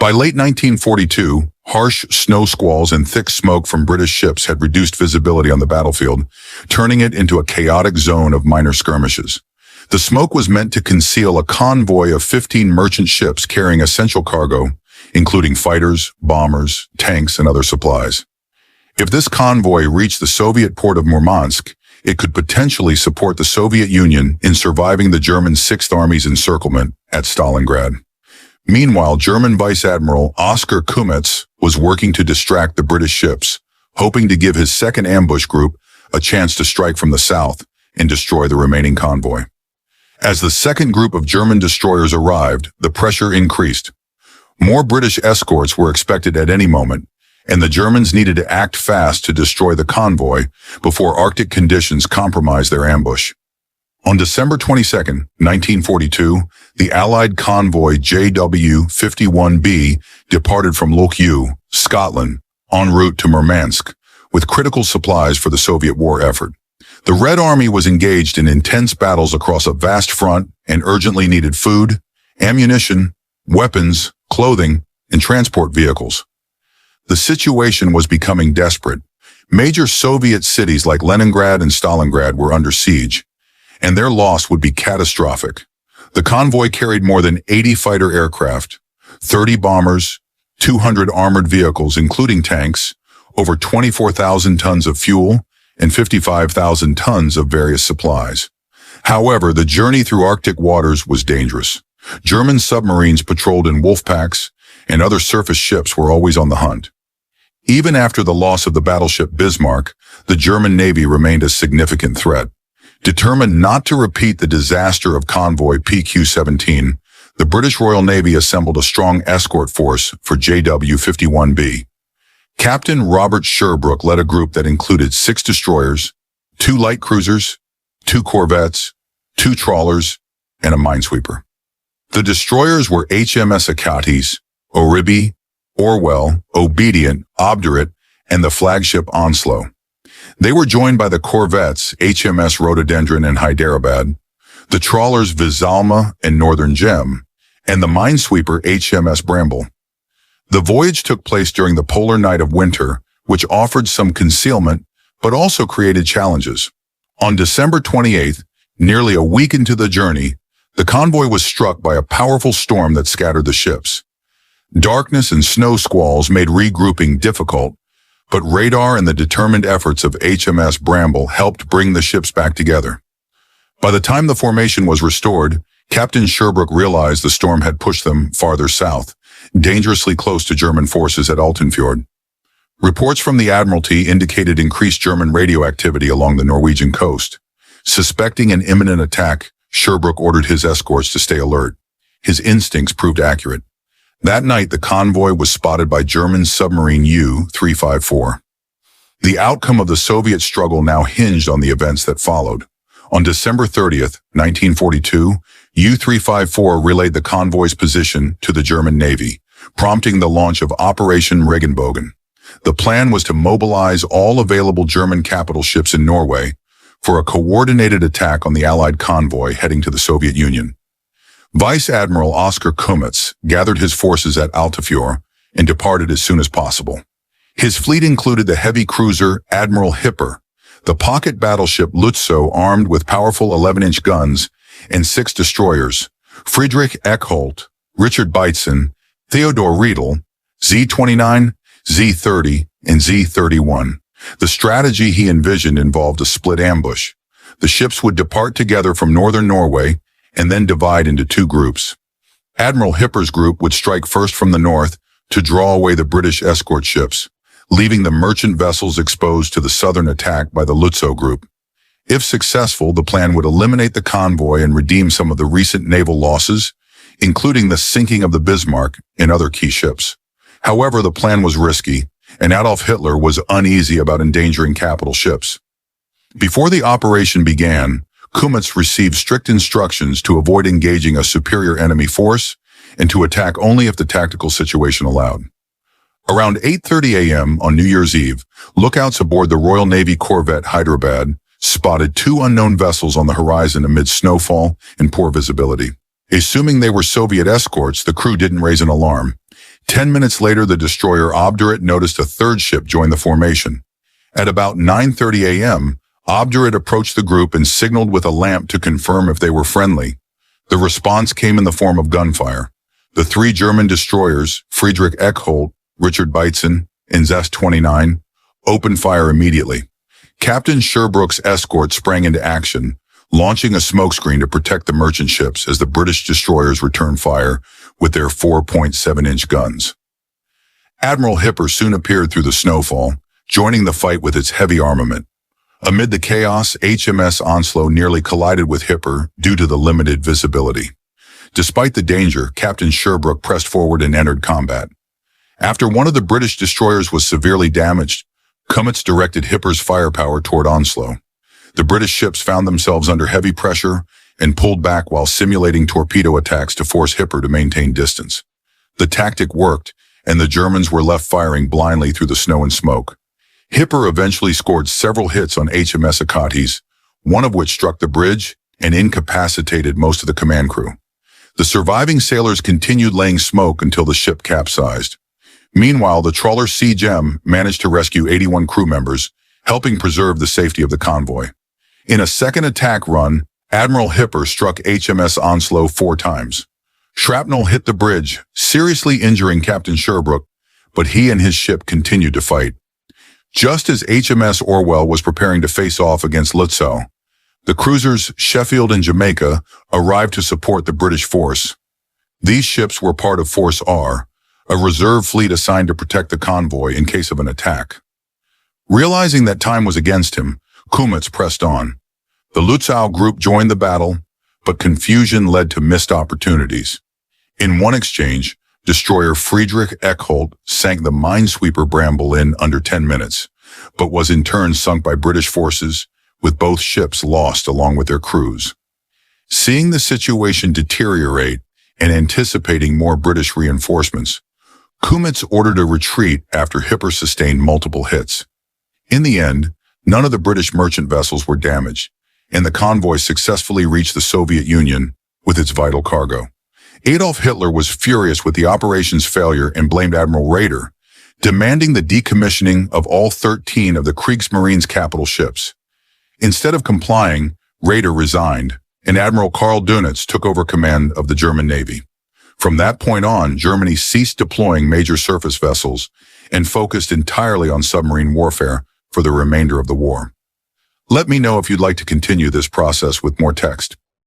By late 1942, harsh snow squalls and thick smoke from British ships had reduced visibility on the battlefield, turning it into a chaotic zone of minor skirmishes. The smoke was meant to conceal a convoy of 15 merchant ships carrying essential cargo, including fighters, bombers, tanks, and other supplies. If this convoy reached the Soviet port of Murmansk, it could potentially support the Soviet Union in surviving the German Sixth Army's encirclement at Stalingrad. Meanwhile, German Vice Admiral Oskar Kummetz was working to distract the British ships, hoping to give his second ambush group a chance to strike from the south and destroy the remaining convoy. As the second group of German destroyers arrived, the pressure increased. More British escorts were expected at any moment, and the Germans needed to act fast to destroy the convoy before Arctic conditions compromised their ambush. On December 22, 1942, the Allied convoy JW-51B departed from Lochhew, Scotland, en route to Murmansk, with critical supplies for the Soviet war effort. The Red Army was engaged in intense battles across a vast front and urgently needed food, ammunition, weapons, clothing, and transport vehicles. The situation was becoming desperate. Major Soviet cities like Leningrad and Stalingrad were under siege, and their loss would be catastrophic. The convoy carried more than 80 fighter aircraft, 30 bombers, 200 armored vehicles including tanks, over 24,000 tons of fuel, and 55,000 tons of various supplies. However, the journey through Arctic waters was dangerous. German submarines patrolled in wolf packs, and other surface ships were always on the hunt. Even after the loss of the battleship Bismarck, the German Navy remained a significant threat. Determined not to repeat the disaster of convoy PQ-17, the British Royal Navy assembled a strong escort force for JW-51B. Captain Robert Sherbrooke led a group that included 6 destroyers, 2 light cruisers, 2 corvettes, 2 trawlers, and a minesweeper. The destroyers were HMS Achates, Oribe, Orwell, Obedient, Obdurate, and the flagship Onslow. They were joined by the corvettes HMS Rhododendron and Hyderabad, the trawlers Vizalma and Northern Gem, and the minesweeper HMS Bramble. The voyage took place during the polar night of winter, which offered some concealment but also created challenges. On December 28th, nearly a week into the journey, the convoy was struck by a powerful storm that scattered the ships. Darkness and snow squalls made regrouping difficult, but radar and the determined efforts of HMS Bramble helped bring the ships back together. By the time the formation was restored, Captain Sherbrooke realized the storm had pushed them farther south, dangerously close to German forces at Altenfjord. Reports from the Admiralty indicated increased German radio activity along the Norwegian coast. Suspecting an imminent attack, Sherbrooke ordered his escorts to stay alert. His instincts proved accurate. That night, the convoy was spotted by German submarine U-354. The outcome of the Soviet struggle now hinged on the events that followed. On December 30th, 1942, U-354 relayed the convoy's position to the German Navy, prompting the launch of Operation Regenbogen. The plan was to mobilize all available German capital ships in Norway for a coordinated attack on the Allied convoy heading to the Soviet Union. Vice Admiral Oskar Kummetz gathered his forces at Altenfjord and departed as soon as possible. His fleet included the heavy cruiser Admiral Hipper, the pocket battleship Lützow armed with powerful 11-inch guns, and 6 destroyers, Friedrich Eckholdt, Richard Beitzen, Theodor Riedel, Z-29, Z-30, and Z-31. The strategy he envisioned involved a split ambush. The ships would depart together from northern Norway and then divide into 2 groups. Admiral Hipper's group would strike first from the north to draw away the British escort ships, leaving the merchant vessels exposed to the southern attack by the Lützow group. If successful, the plan would eliminate the convoy and redeem some of the recent naval losses, including the sinking of the Bismarck and other key ships. However, the plan was risky, and Adolf Hitler was uneasy about endangering capital ships. Before the operation began, Kummetz received strict instructions to avoid engaging a superior enemy force and to attack only if the tactical situation allowed. Around 8:30 a.m. on New Year's Eve, lookouts aboard the Royal Navy corvette Hyderabad spotted 2 unknown vessels on the horizon amid snowfall and poor visibility. Assuming they were Soviet escorts, the crew didn't raise an alarm. 10 minutes later, the destroyer Obdurate noticed a third ship join the formation. At about 9:30 a.m., Obdurate approached the group and signaled with a lamp to confirm if they were friendly. The response came in the form of gunfire. The three German destroyers, Friedrich Eckholdt, Richard Beitzen, and Zest-29, opened fire immediately. Captain Sherbrooke's escort sprang into action, launching a smokescreen to protect the merchant ships as the British destroyers returned fire with their 4.7-inch guns. Admiral Hipper soon appeared through the snowfall, joining the fight with its heavy armament. Amid the chaos, HMS Onslow nearly collided with Hipper due to the limited visibility. Despite the danger, Captain Sherbrooke pressed forward and entered combat. After one of the British destroyers was severely damaged, Kummetz directed Hipper's firepower toward Onslow. The British ships found themselves under heavy pressure and pulled back while simulating torpedo attacks to force Hipper to maintain distance. The tactic worked, and the Germans were left firing blindly through the snow and smoke. Hipper eventually scored several hits on HMS Achates, one of which struck the bridge and incapacitated most of the command crew. The surviving sailors continued laying smoke until the ship capsized. Meanwhile, the trawler Sea Gem managed to rescue 81 crew members, helping preserve the safety of the convoy. In a second attack run, Admiral Hipper struck HMS Onslow 4 times. Shrapnel hit the bridge, seriously injuring Captain Sherbrooke, but he and his ship continued to fight. Just as HMS Orwell was preparing to face off against Lutzow, the cruisers Sheffield and Jamaica arrived to support the British force. These ships were part of Force R, a reserve fleet assigned to protect the convoy in case of an attack. Realizing that time was against him, Kummetz pressed on. The Lutzow group joined the battle, but confusion led to missed opportunities. In one exchange, destroyer Friedrich Eckholdt sank the minesweeper Bramble in under 10 minutes, but was in turn sunk by British forces, with both ships lost along with their crews. Seeing the situation deteriorate and anticipating more British reinforcements, Kummetz ordered a retreat after Hipper sustained multiple hits. In the end, none of the British merchant vessels were damaged, and the convoy successfully reached the Soviet Union with its vital cargo. Adolf Hitler was furious with the operation's failure and blamed Admiral Raeder, demanding the decommissioning of all 13 of the Kriegsmarine's capital ships. Instead of complying, Raeder resigned, and Admiral Dönitz took over command of the German Navy. From that point on, Germany ceased deploying major surface vessels and focused entirely on submarine warfare for the remainder of the war. Let me know if you'd like to continue this process with more text.